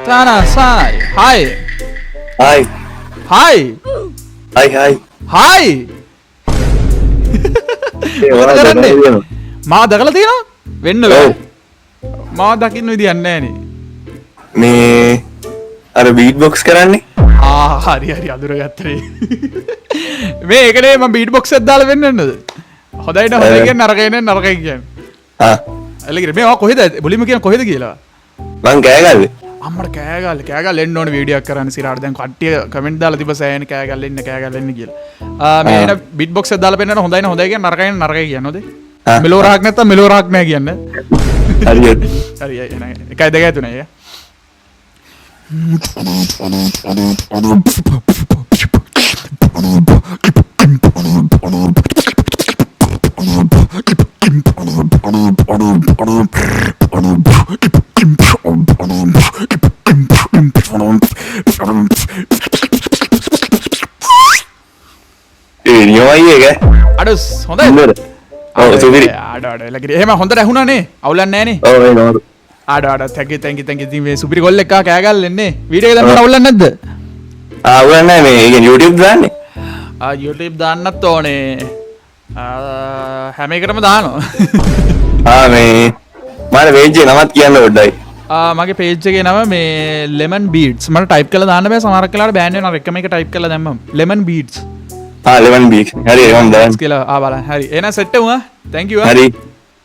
Tana, sai. Hi. Hi. Hi. Hi, hi. Hi. මොකද කරන්නේ? මාව දැකලා තියෙනවා? වෙන්න බෑ. මාව දකින්න විදියක් නැහැ නේ. මේ අර බීට් බොක්ස් කරන්නේ? හරි අඳුරගත්තේ. මේ ඒකනේ මම බීට් බොක්ස් එකක් දාලා වෙන්නන්නද? හොඳයි කියන්නේ නරකයි කියන්නේ. එලගිර මේ කොහෙද බුලිම කියන කොහෙද කියලා? මං කෑගල්ලේ. අම්මට කෑගල්ල එන්න ඕනේ වීඩියෝ එකක් කරන්න ඉස්සරහට. දැන් කට්ටිය කමෙන්ට් දාලා තිබ්බ සෑහෙන කෑගල්ල එන්න කියලා. මේ එන බීට් බොක්ස් එක දාලා පෙන්නන හොඳයි කියන්නේ නරකයි කියන්නේ හොඳේ. මෙලෝ රහක් නැත්තම් මෙලෝ රහක් නෑ කියන්න. හරියට. හරි 1 2 3 නියමයි ඒක. අඩ හොඳයි. ඔව් සුපිරි. අඩ එලගිර එහෙම හොඳට ඇහුණානේ. අවුලක් නෑනේ. ඔව් ඒක නෝරු. අඩ thank you ඉතින් මේ සුපිරි ගොල්ල එකා කෑගල්ල එන්නේ. වීඩියෝ එක දැම්මම අවුලක් නැද්ද? අවුලක් නෑ මේ ඒක YouTube දාන්නේ. YouTube දාන්නත් ඕනේ. හැම එකටම දානවා. මේ මට පේජ් එකේ නමත් කියන්න පොඩ්ඩයි. මගේ පේජ් එකේ නම මේ lemon beats මට ටයිප් කරලා දාන්න බෑ සමහරක් වෙලාවට බෑන් වෙනවා එකම එක ටයිප් කරලා දැම්මම lemon beats lemon beats හරි මම දාන්න කියලා බලන්න හරි එහෙනම් සෙට් වුණා thank you හරි